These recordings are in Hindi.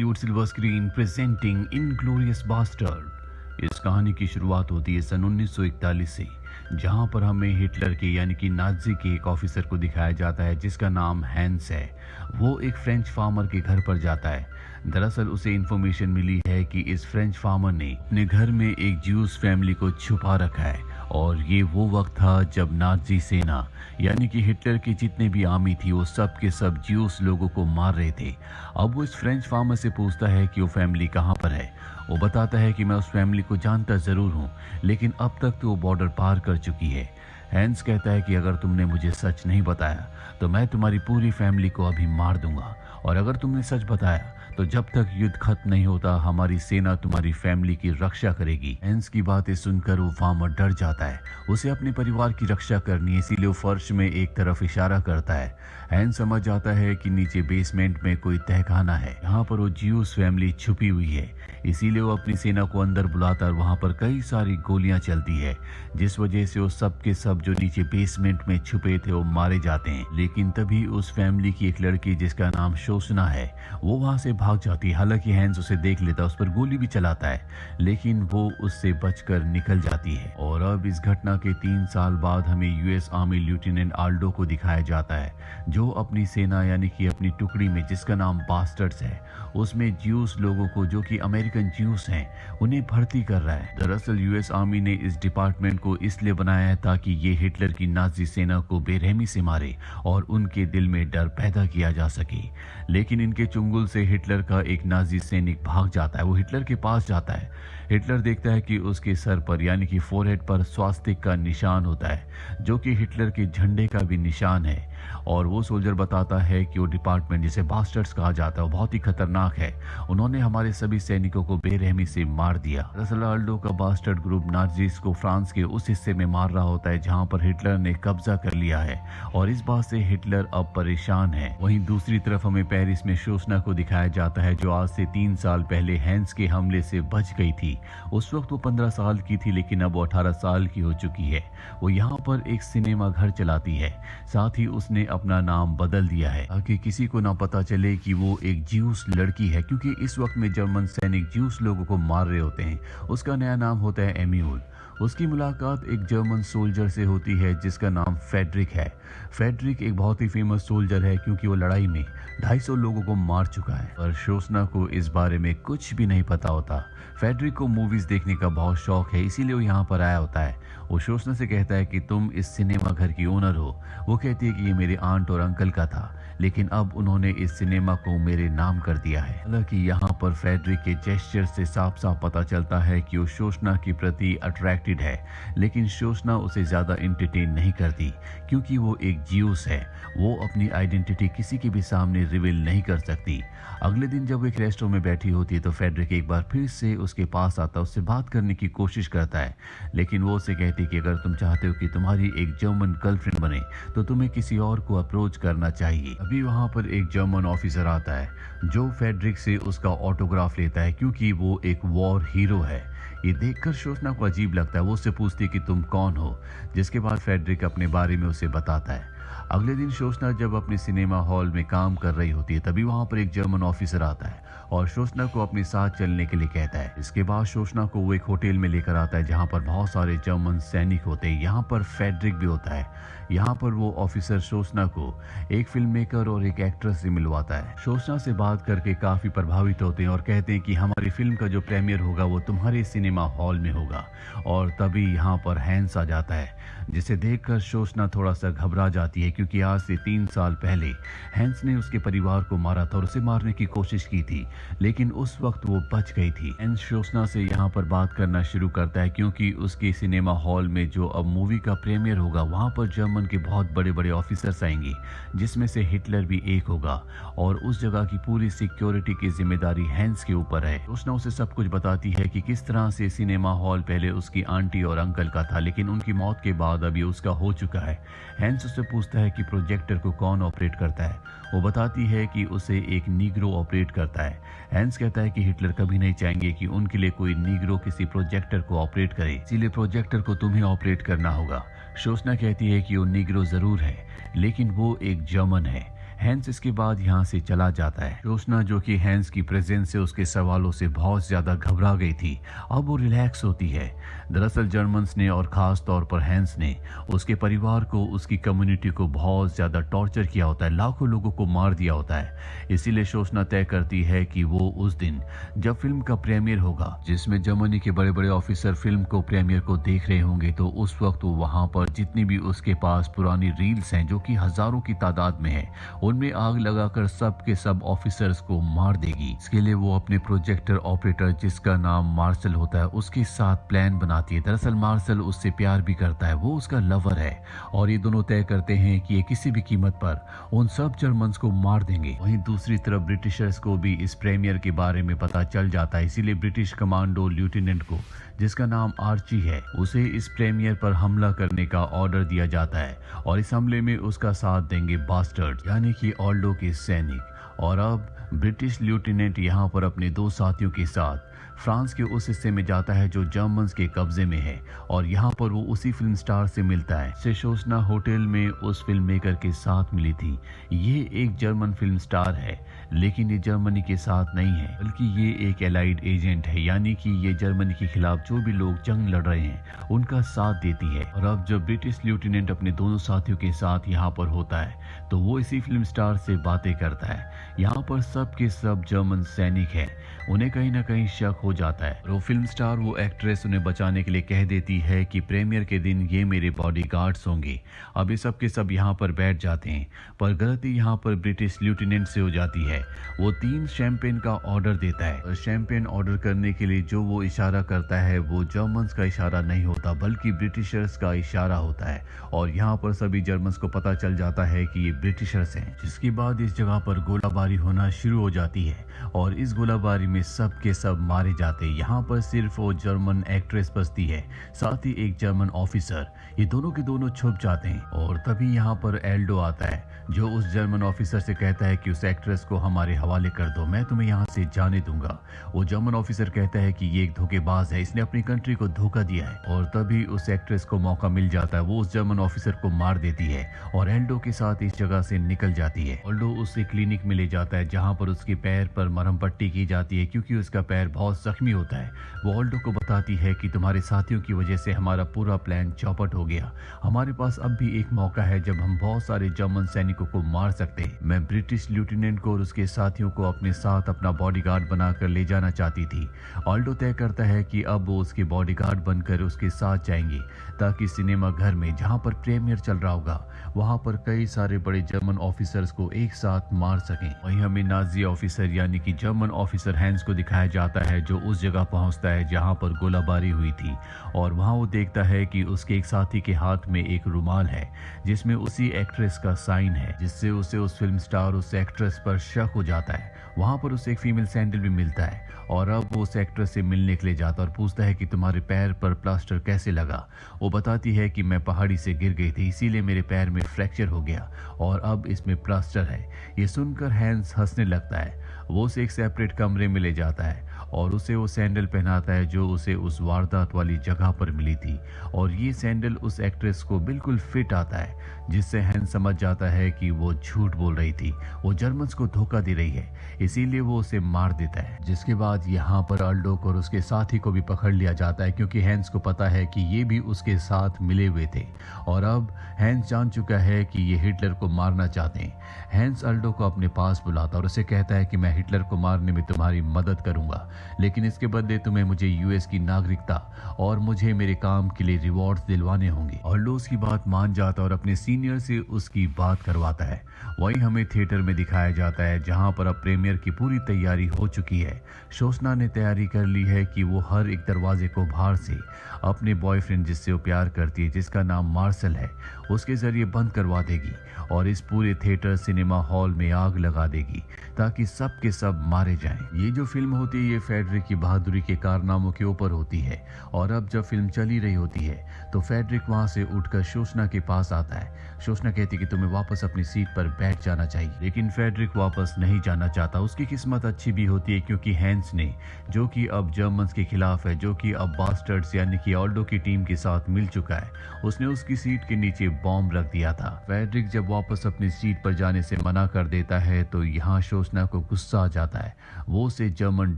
Bollywood silver screen presenting Inglourious Basterd. इस कहानी की शुरुआत होती है सन 1941 से, जहां पर हमें हिटलर के यानी कि नाजी के एक ऑफिसर को दिखाया जाता है जिसका नाम हैंस है। वो एक फ्रेंच फार्मर के घर पर जाता है। दरअसल उसे इन्फॉर्मेशन मिली है कि इस फ्रेंच फार्मर ने अपने घर में एक ज्यूस फैमिली को छुपा रखा है और ये वो वक्त था जब नाजी सेना यानी कि हिटलर की जितने भी आर्मी थी वो सब के सब ज्यूस लोगों को मार रहे थे। अब वो इस फ्रेंच फार्मर से पूछता है कि वो फैमिली कहाँ पर है। वो बताता है कि मैं उस फैमिली को जानता ज़रूर हूँ, लेकिन अब तक तो वो बॉर्डर पार कर चुकी है। हैंस कहता है कि अगर तुमने मुझे सच नहीं बताया तो मैं तुम्हारी पूरी फैमिली को अभी मार दूंगा, और अगर तुमने सच बताया तो जब तक युद्ध खत्म नहीं होता हमारी सेना तुम्हारी फैमिली की रक्षा करेगी। हैंस की बातें सुनकर वो फार्मर डर जाता है। उसे अपने परिवार की रक्षा करनी है, इसीलिए वो फर्श में एक तरफ इशारा करता है। हैंस समझ जाता है कि नीचे बेसमेंट में कोई तहखाना है, यहाँ पर वो ज्यूस फैमिली छुपी हुई है। इसीलिए वो अपनी सेना को अंदर बुलाता है और वहाँ पर कई सारी गोलियां चलती है, जिस वजह से वो सब के सब जो नीचे बेसमेंट में छुपे थे वो मारे जाते हैं। लेकिन तभी उस फैमिली की एक लड़की जिसका नाम शोषणा है वो वहाँ से भाग जाती है। हालांकि हैंस उसे देख लेता है, उस पर गोली भी चलाता है, लेकिन वो उससे बचकर निकल जाती है। और अब इस घटना के 3 साल बाद हमें यूएस आर्मी लेफ्टिनेंट आल्डो को दिखाया जाता है, जो अपनी सेना यानी कि अपनी टुकड़ी में जिसका नाम बास्टर्ड्स है उसमें ज्यूस लोगों को जो कि अमेरिकन ज्यूस हैं उन्हें भर्ती कर रहा है। दरअसल यूएस आर्मी ने इस डिपार्टमेंट को इसलिए बनाया है ताकि ये हिटलर की नाजी सेना को बेरहमी से मारे और उनके दिल में डर पैदा किया जा सके। लेकिन इनके चुंगल से हिटलर का एक नाजी सैनिक भाग जाता है। वो हिटलर के पास जाता है। हिटलर देखता है कि उसके सर पर यानी कि फोरहेड पर स्वास्तिक का निशान होता है, जो कि हिटलर के झंडे का भी निशान है। और वो सोल्जर बताता है कि वो डिपार्टमेंट जिसे बास्टर्ड्स कहा जाता है वो बहुत ही खतरनाक है, उन्होंने हमारे सभी सैनिकों को बेरहमी से मार दिया। दरअसल आल्डो का बास्टर्ड ग्रुप नाजीज को फ्रांस के उस हिस्से में मार रहा होता है जहां पर हिटलर ने कब्जा कर लिया है, और इस बात से हिटलर अब परेशान है। वहीं दूसरी तरफ हमें पेरिस में शोषणा को दिखाया जाता है, जो आज से 3 साल पहले हैंस के हमले से बच गई थी। उस वक्त वो 15 साल की थी, लेकिन अब वो 18 साल की हो चुकी है। वो यहाँ पर एक सिनेमा घर चलाती है, साथ ही उसने अपना नाम बदल दिया है ताकि किसी को ना पता चले कि वो एक ज्यूस लड़की है, क्योंकि इस वक्त में जर्मन सैनिक ज्यूस लोगों को मार रहे होते हैं। उसका नया नाम होता है एम्यूल। उसकी मुलाकात एक जर्मन सोल्जर से होती है जिसका नाम फेडरिक है। फेडरिक एक बहुत ही फेमस सोल्जर है क्योंकि वो लड़ाई में 250 लोगों को मार चुका है, पर शोषणा को इस बारे में कुछ भी नहीं पता होता। फेडरिक को मूवीज देखने का बहुत शौक है, इसीलिए वो यहाँ पर आया होता है। वो शोषणा से कहता है कि तुम इस सिनेमा घर की ओनर हो। वो कहती है कि ये मेरे आंट और अंकल का था, लेकिन अब उन्होंने इस सिनेमा को मेरे नाम कर दिया है। हालांकि यहाँ पर फेडरिक के जेस्चर से साफ साफ पता चलता है कि वो शोषणा के प्रति अट्रैक्टेड है, लेकिन शोषणा उसे ज्यादा एंटरटेन नहीं करती क्योंकि वो एक ज्यूस है। वो अपनी आइडेंटिटी किसी के भी सामने रिवील नहीं कर सकती। अगले दिन जब वो एक रेस्टोरेंट में बैठी होती है तो फेडरिक एक बार फिर से उसके पास आता, उससे बात करने की कोशिश करता है, लेकिन वो उसे कहती कि अगर तुम चाहते हो कि तुम्हारी एक जर्मन गर्लफ्रेंड बने तो तुम्हें किसी और को अप्रोच करना चाहिए। अभी वहाँ पर एक जर्मन ऑफिसर आता है जो फेडरिक से उसका ऑटोग्राफ लेता है क्योंकि वो एक वॉर हीरो है। ये देखकर शोषणा को अजीब लगता है। वो उससे पूछती है कि तुम कौन हो, जिसके बाद फेडरिक अपने बारे में उसे बताता है। अगले दिन शोषणा जब अपने सिनेमा हॉल में काम कर रही होती है तभी वहां पर एक जर्मन ऑफिसर आता है और शोषणा को अपने साथ चलने के लिए कहता है। इसके बाद शोषणा को वो एक होटल में लेकर आता है जहां पर बहुत सारे जर्मन सैनिक होते हैं। यहाँ पर फेडरिक भी होता है। यहाँ पर वो ऑफिसर शोषणा को एक फिल्म मेकर और एक एक्ट्रेस से मिलवाता है। शोषणा से बात करके काफी प्रभावित होते हैं और कहते हैं कि हमारी फिल्म का जो प्रीमियर होगा वो तुम्हारे सिनेमा हॉल में होगा। और तभी यहाँ पर हैंस आ जाता है, जिसे देखकर शोषणा थोड़ा सा घबरा जाती है क्योंकि आज से 3 साल पहले हैंस ने उसके परिवार को मारा था और उसे मारने की कोशिश की थी, लेकिन उस वक्त वो बच गई थी। हैंस शोषणा से यहाँ पर बात करना शुरू करता है क्योंकि उसके सिनेमा हॉल में जो अब मूवी का प्रीमियर होगा वहाँ पर जर्मन के बहुत बड़े बड़े ऑफिसर्स आएंगे, जिसमें से हिटलर भी एक होगा, और उस जगह की पूरी सिक्योरिटी की जिम्मेदारी हैंस के ऊपर है। शोषणा उसे सब कुछ बताती है कि किस तरह से सिनेमा हॉल पहले उसकी आंटी और अंकल का था, लेकिन उनकी मौत के बाद अभी उसका हो चुका है। हैंस उससे पूछता है कि प्रोजेक्टर को कौन ऑपरेट करता है। वो बताती है कि उसे एक नीग्रो ऑपरेट करता है। हैंस कहता है कि हिटलर कभी नहीं चाहेंगे कि उनके लिए कोई नीग्रो किसी प्रोजेक्टर को ऑपरेट करे, इसीलिए प्रोजेक्टर को तुम्हें ऑपरेट करना होगा। शोषणा कहती है कि वो नीग्रो जरूर है, लेकिन वो एक जर्मन है। हैंस इसके बाद यहाँ से चला जाता है। शोशना जो कि हैंस की प्रेजेंस से उसके सवालों से बहुत ज्यादा घबरा गई थी, अब वो रिलैक्स होती है। दरअसल जर्मन्स ने और खास तौर पर हैंस ने उसके परिवार को, उसकी कम्युनिटी को बहुत ज्यादा टॉर्चर किया होता है, लाखों लोगों को मार दिया होता है। इसीलिए शोशना तय करती है कि वो उस दिन जब फिल्म का प्रीमियर होगा, जिसमें जर्मनी के बड़े बड़े ऑफिसर फिल्म को प्रीमियर को देख रहे होंगे, तो उस वक्त वो वहां पर जितनी भी उसके पास पुरानी रील्स हैं जो कि हजारों की तादाद में है, उनमें आग लगाकर सब के सब ऑफिसर्स को मार देगी। इसके लिए वो अपने प्रोजेक्टर ऑपरेटर, जिसका नाम मार्शल होता है, उसके साथ प्लान बनाती है। दरअसल मार्शल उससे प्यार भी करता है, वो उसका लवर है, और ये दोनों तय करते हैं कि ये किसी भी कीमत पर उन सब जर्मन्स को मार देंगे। वहीं दूसरी तरफ ब्रिटिशर्स को भी इस प्रीमियर के बारे में पता चल जाता है, इसीलिए ब्रिटिश कमांडो लेफ्टिनेंट को, जिसका नाम आर्ची है, उसे इस प्रीमियर पर हमला करने का ऑर्डर दिया जाता है, और इस हमले में उसका साथ देंगे बास्टर्ड यानी कि ऑल्डो के सैनिक। और अब ब्रिटिश लेफ्टिनेंट यहाँ पर अपने दो साथियों के साथ फ्रांस के उस हिस्से में जाता है जो जर्मन्स के कब्जे में है, और यहाँ पर वो उसी फिल्म स्टार से मिलता है से शोशना होटल में उस फिल्म मेकर के साथ मिली थी। ये एक जर्मन फिल्म स्टार है, लेकिन ये जर्मनी के साथ नहीं है, बल्कि ये एक एलाइड एजेंट है, यानी कि ये जर्मनी के खिलाफ जो भी लोग जंग लड़ रहे हैं उनका साथ देती है। और अब जब ब्रिटिश लेफ्टिनेंट अपने दोनों साथियों के साथ यहाँ पर होता है, तो वो इसी फिल्म स्टार से बातें करता है। यहाँ पर सब के सब जर्मन सैनिक हैं, उन्हें कहीं ना कहीं शक हो जाता है। वो फिल्म स्टार, वो एक्ट्रेस उन्हें बचाने के लिए कह देती है कि प्रीमियर के दिन ये मेरे बॉडीगार्ड्स होंगे। अब ये सब के सब यहाँ पर बैठ जाते हैं, पर गलती यहाँ पर ब्रिटिश लेफ्टिनेंट से हो जाती है। वो 3 शैंपेन का ऑर्डर देता है, और शैंपेन ऑर्डर करने के लिए जो वो इशारा करता है वो जर्मन्स का इशारा नहीं होता, बल्कि ब्रिटिशर्स का इशारा होता है। और यहाँ पर सभी जर्मन्स को पता चल जाता है कि ये ब्रिटिशर्स हैं, जिसके बाद इस जगह पर गोलाबारी होना शुरू हो जाती है, और इस गोलाबारी में सब के सब मारे जाते हैं। यहाँ पर सिर्फ वो जर्मन एक्ट्रेस बचती है, साथ ही एक जर्मन ऑफिसर। ये दोनों के दोनों छुप जाते हैं, और तभी यहाँ पर एल्डो आता है, जो उस जर्मन ऑफिसर से कहता है कि उस एक्ट्रेस को हमारे हवाले कर दो, मैं तुम्हें यहाँ से जाने दूंगा। वो जर्मन ऑफिसर कहता है कि ये एक धोखेबाज है, इसने अपनी कंट्री को धोखा दिया है। और तभी उस एक्ट्रेस को मौका मिल जाता है, वो उस जर्मन ऑफिसर को मार देती है और एल्डो के साथ इस जगह से निकल जाती है। एल्डो उसे क्लिनिक में ले जाता है, जहाँ पर उसके पैर पर मरहम पट्टी की जाती है, क्योंकि उसका पैर बहुत जख्मी होता है। वो एल्डो को बताती है कि तुम्हारे साथियों की वजह से हमारा पूरा प्लान चौपट हो गया, हमारे पास अब भी एक मौका है जब हम बहुत सारे जर्मन सैनिकों को मार सकते हैं। मैं ब्रिटिश लेफ्टिनेंट को और उसके साथियों को अपने साथ अपना बॉडीगार्ड बनाकर ले जाना चाहती थी। ऑल्डो तय करता है कि अब वो उसके बॉडीगार्ड बनकर उसके साथ जाएंगे, ताकि सिनेमा घर में जहां पर प्रीमियर चल रहा होगा वहां पर कई सारे बड़े जर्मन ऑफिसर्स को एक साथ मार सकें। वहीं हमें नाजी ऑफिसर यानी कि जर्मन ऑफिसर हैंस को दिखाया जाता है, जो उस जगह पहुंचता है जहां पर गोलाबारी हुई थी, और वहां वो देखता है कि उसके एक साथी के हाथ में एक रुमाल है जिसमें उसी एक्ट्रेस का साइन है, जिससे उसे उस फिल्म स्टार, उस एक्ट्रेस पर शक हो जाता है। वहां पर उसे एक फीमेल सैंडल भी मिलता है, और अब वो उस एक्ट्रेस से मिलने के लिए जाता और पूछता है कि तुम्हारे पैर पर प्लास्टर कैसे लगा। वो बताती है कि मैं पहाड़ी से गिर गई थी, इसीलिए मेरे पैर में फ्रैक्चर हो गया और अब इसमें प्लास्टर है। ये सुनकर हैंस हंसने लगता है। वो उसे एक सेपरेट कमरे में ले जाता है और उसे वो सैंडल पहनाता है जो उसे उस वारदात वाली जगह पर मिली थी, और ये सैंडल उस एक्ट्रेस को बिल्कुल फिट आता है, जिससे हैंस समझ जाता है कि वो झूठ बोल रही थी, वो जर्मन्स को धोखा दे रही है, इसीलिए वो उसे मार देता है। जिसके बाद यहाँ पर अल्डो को और उसके साथी को भी पकड़ लिया जाता है, क्योंकि हैंस को पता है कि ये भी उसके साथ मिले हुए थे, और अब हैंस जान चुका है कि ये हिटलर को मारना चाहते हैं। हैंस अल्डो को अपने पास बुलाता और उसे कहता है कि मैं हिटलर को मारने में तुम्हारी मदद करूंगा, लेकिन इसके बदले तुम्हें मुझे यूएस की नागरिकता और मुझे मेरे काम के लिए रिवॉर्ड्स दिलवाने होंगे। अल्डो उसकी बात मान जाता और अपने सीनियर से उसकी बात करवाता है। वहीं हमें थिएटर में दिखाया जाता है, जहां पर अब प्रीमियर की पूरी तैयारी हो चुकी है। शोशना ने तैयारी कर ली है कि वो हर एक दरवाजे को बाहर से अपने बॉयफ्रेंड, जिससे वो प्यार करती है, जिसका नाम मार्शल है, उसके जरिए बंद करवा देगी और इस पूरे थिएटर सिनेमा हॉल में आग लगा देगी, ताकि सब के सब मारे जाएं। ये जो फिल्म होती है, ये फेडरिक की बहादुरी के कारनामों के ऊपर होती है। और अब जब फिल्म चली रही होती है तो फेडरिक वहां से उठकर शोशना के पास आता है। शोशना कहती कि तुम्हें वापस अपनी सीट पर बैठ जाना चाहिए, लेकिन फेडरिक वापस नहीं जाना चाहता। उसकी किस्मत अच्छी भी होती है क्योंकि हैंस ने, जो कि अब जर्मन्स के खिलाफ है, जो कि अब बास्टर्ड्स यानी कि ऑल्डो की टीम के साथ मिल चुका है, उसने उसकी सीट के नीचे बॉम्ब रख दिया था। फेडरिक जब वापस अपनी सीट पर जाने से मना कर देता है तो यहाँ शोशना को गुस्सा आ जाता है। वो उसे जर्मन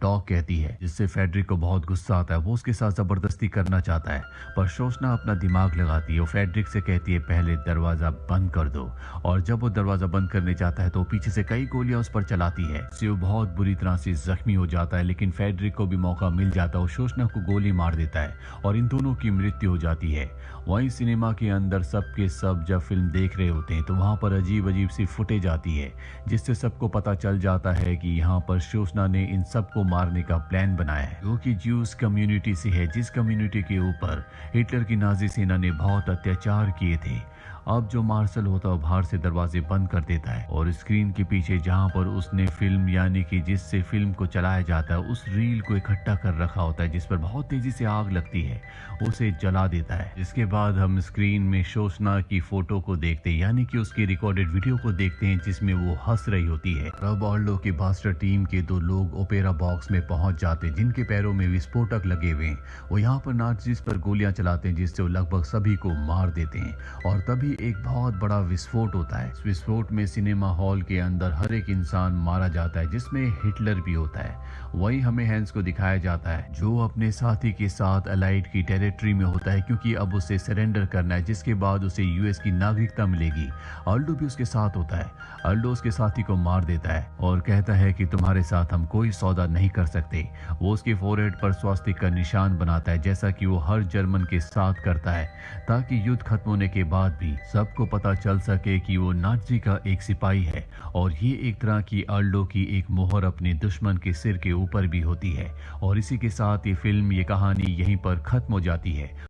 डॉग कहती है, जिससे फेडरिक को बहुत गुस्सा आता है। वो उसके साथ जबरदस्ती करना चाहता है, पर शोशना अपना दिमाग लगाती है और फेडरिक से कहती है पहले दरवाजा बंद कर दो। और जब वो दरवाजा बंद करने जाता है तो पीछे से कई गोलियां उस पर चलाती है, इससे वो बहुत बुरी तरह से जख्मी हो जाता है। लेकिन फेडरिक को भी मौका मिल जाता है और शोशना को गोली मार देता है और इन दोनों की मृत्यु हो जाती है। वहीं सिनेमा के अंदर सबके सब जब फिल्म देख रहे होते हैं तो वहां पर अजीब अजीब सी फुटेज आती है, जिससे सबको पता चल जाता है कि यहाँ पर शोशना ने इन सबको मारने का प्लान बनाया है, जो कि ज्यूस कम्युनिटी से है, जिस कम्युनिटी के ऊपर हिटलर की नाजी सेना ने बहुत अत्याचार किए थे। अब जो मार्शल होता है बाहर से दरवाजे बंद कर देता है और स्क्रीन के पीछे जहां पर उसने फिल्म यानी कि जिससे फिल्म को चलाया जाता है उस रील को इकट्ठा कर रखा होता है, जिस पर बहुत तेजी से आग लगती है, उसे जला देता है। इसके बाद हम स्क्रीन में शोशना की फोटो को देखते हैं, यानी कि उसकी रिकॉर्डेड वीडियो को देखते हैं जिसमें वो हंस रही होती है। अब ऑल्डो की बास्टर टीम के 2 लोग ओपेरा बॉक्स में पहुंच जाते हैं, जिनके पैरों में विस्फोटक लगे हुए हैं। वो यहाँ पर नाज़ीज़ पर गोलियां चलाते हैं, जिससे वो लगभग सभी को मार देते हैं। और तभी एक बहुत बड़ा विस्फोट होता है। इस विस्फोट में सिनेमा हॉल के अंदर हर एक इंसान मारा जाता है, जिसमें हिटलर भी होता है। वहीं हमें हैंस को दिखाया जाता है, जो अपने साथी के साथ अलाइड की टेरिटरी में होता है, क्योंकि अब उसे सरेंडर करना है, जिसके बाद उसे यूएस की नागरिकता मिलेगी। ऑल्डो भी उसके साथ होता है। ऑल्डो उसके साथी को मार देता है और कहता है कि तुम्हारे साथ हम कोई सौदा नहीं कर सकते। वो उसके फोरहेड पर स्वास्तिक का निशान बनाता है, जैसा कि वो हर जर्मन के साथ करता है, ताकि युद्ध खत्म होने के बाद भी सबको पता चल सके कि वो नाजी का एक सिपाही है। और ये एक तरह की ऑल्डो की एक मोहर अपने दुश्मन के सिर के ऊपर भी होती है। और इसी के साथ ये फिल्म, ये कहानी यहीं पर खत्म हो जाती है।